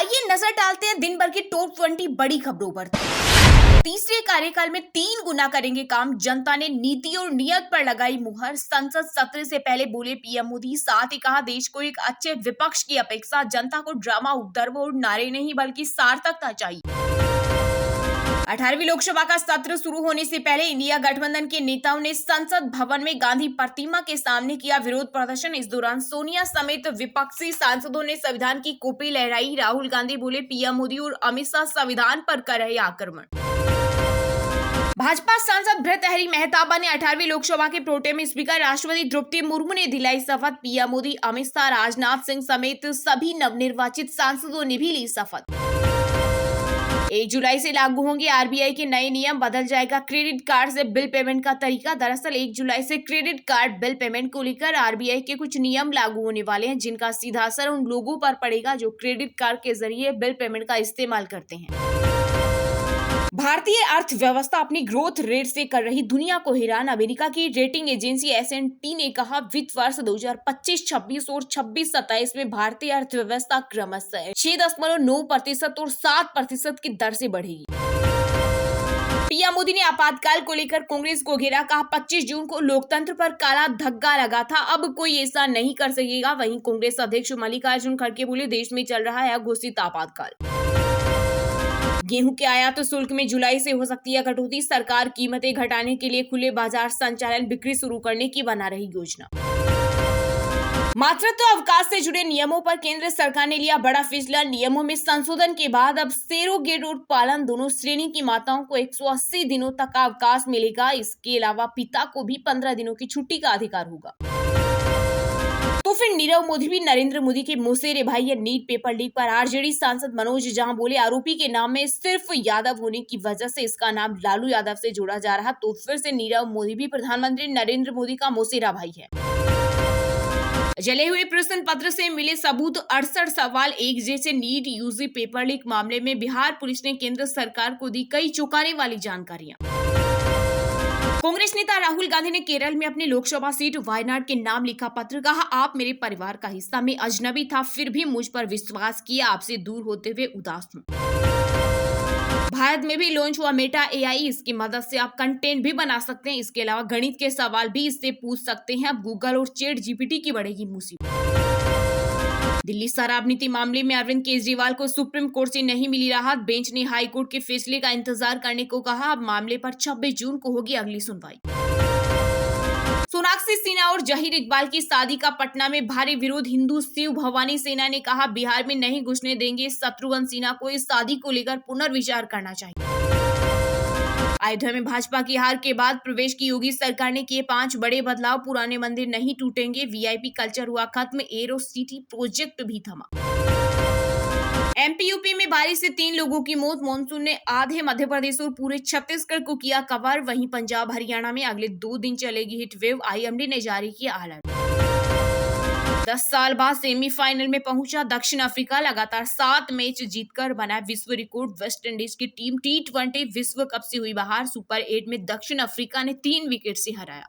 आइए नजर डालते हैं दिन भर की टॉप 20 बड़ी खबरों पर। तीसरे कार्यकाल में 3 गुना करेंगे काम, जनता ने नीति और नियत पर लगाई मुहर। संसद सत्र से पहले बोले पीएम मोदी, साथ ही कहा देश को एक अच्छे विपक्ष की अपेक्षा, जनता को ड्रामा, उपद्रव और नारे नहीं बल्कि सार्थकता चाहिए। 18वीं लोकसभा का सत्र शुरू होने से पहले इंडिया गठबंधन के नेताओं ने संसद भवन में गांधी प्रतिमा के सामने किया विरोध प्रदर्शन। इस दौरान सोनिया समेत विपक्षी सांसदों ने संविधान की कॉपी लहराई। राहुल गांधी बोले पीएम मोदी और अमित शाह संविधान पर कर रहे आक्रमण। भाजपा सांसद भर्तृहरि मेहताबा ने 18वीं लोकसभा के प्रोटेम स्पीकर राष्ट्रपति द्रौपदी मुर्मू ने दिलाई शपथ। पीएम मोदी, अमित शाह, राजनाथ सिंह समेत सभी नवनिर्वाचित सांसदों ने भी ली शपथ। 1 जुलाई से लागू होंगे आरबीआई के नए नियम, बदल जाएगा क्रेडिट कार्ड से बिल पेमेंट का तरीका। दरअसल 1 जुलाई से क्रेडिट कार्ड बिल पेमेंट को लेकर आरबीआई के कुछ नियम लागू होने वाले हैं, जिनका सीधा असर उन लोगों पर पड़ेगा जो क्रेडिट कार्ड के जरिए बिल पेमेंट का इस्तेमाल करते हैं। भारतीय अर्थव्यवस्था अपनी ग्रोथ रेट से कर रही दुनिया को हैरान। अमेरिका की रेटिंग एजेंसी S&P ने कहा वित्त वर्ष 2025-26 और 26-27 में भारतीय अर्थव्यवस्था क्रमशः 6.9% और 7% की दर से बढ़ेगी। पीएम मोदी ने आपातकाल को लेकर कांग्रेस को घेरा, कहा 25 जून को लोकतंत्र पर काला धब्बा लगा था, अब कोई ऐसा नहीं कर सकेगा। वहीं कांग्रेस अध्यक्ष मल्लिकार्जुन खड़गे बोले देश में चल रहा है अघोषित आपातकाल। गेहूं के आयात शुल्क में जुलाई से हो सकती है कटौती, सरकार कीमतें घटाने के लिए खुले बाजार संचालन, बिक्री शुरू करने की बना रही योजना। मातृत्व अवकाश से जुड़े नियमों पर केंद्र सरकार ने लिया बड़ा फैसला। नियमों में संशोधन के बाद अब सेरोगेट और पालन दोनों श्रेणी की माताओं को 180 दिनों तक का अवकाश मिलेगा। इसके अलावा पिता को भी 15 दिनों की छुट्टी का अधिकार होगा। तो फिर नीरव मोदी भी नरेंद्र मोदी के मौसेरे भाई है। नीट पेपर लीक पर आरजेडी सांसद मनोज झा बोले आरोपी के नाम में सिर्फ यादव होने की वजह से इसका नाम लालू यादव से जोड़ा जा रहा। तो फिर से नीरव मोदी भी प्रधानमंत्री नरेंद्र मोदी का मौसेरा भाई है। जले हुए प्रश्न पत्र से मिले सबूत, 68 सवाल एक जैसे। नीट यूजी पेपर लीक मामले में बिहार पुलिस ने केंद्र सरकार को दी कई चौंकाने वाली जानकारियां। कांग्रेस नेता राहुल गांधी ने केरल में अपनी लोकसभा सीट वायनाड के नाम लिखा पत्र, कहा आप मेरे परिवार का हिस्सा, मैं अजनबी था फिर भी मुझ पर विश्वास किया, आपसे दूर होते हुए उदास हूं। भारत में भी लॉन्च हुआ मेटा AI, इसकी मदद से आप कंटेंट भी बना सकते हैं। इसके अलावा गणित के सवाल भी इससे पूछ सकते हैं। अब गूगल और चैट GPT की बढ़ेगी मुसीबत। दिल्ली शराब नीति मामले में अरविंद केजरीवाल को सुप्रीम कोर्ट से नहीं मिली राहत, बेंच ने हाई कोर्ट के फैसले का इंतजार करने को कहा। अब मामले पर 26 जून को होगी अगली सुनवाई। सोनाक्षी सिन्हा और जहीर इकबाल की शादी का पटना में भारी विरोध, हिंदू शिव भवानी सेना ने कहा बिहार में नहीं घुसने देंगे। शत्रुघ्न सिन्हा को इस शादी को लेकर पुनर्विचार करना चाहिए। अयोध्या में भाजपा की हार के बाद प्रवेश की योगी सरकार ने किए 5 बड़े बदलाव, पुराने मंदिर नहीं टूटेंगे, VIP कल्चर हुआ खत्म, एरो सिटी प्रोजेक्ट भी थमा। MP UP में बारिश से 3 लोगों की मौत, मानसून ने आधे मध्य प्रदेश और पूरे छत्तीसगढ़ को किया कवर। वहीं पंजाब हरियाणा में अगले 2 दिन चलेगी हीट वेव, IMD ने जारी किया अलर्ट। 10 साल बाद सेमीफाइनल में पहुंचा दक्षिण अफ्रीका, लगातार 7 मैच जीतकर बनाया विश्व रिकॉर्ड। वेस्टइंडीज की टीम T20 विश्व कप से हुई बाहर, सुपर 8 में दक्षिण अफ्रीका ने 3 विकेट से हराया।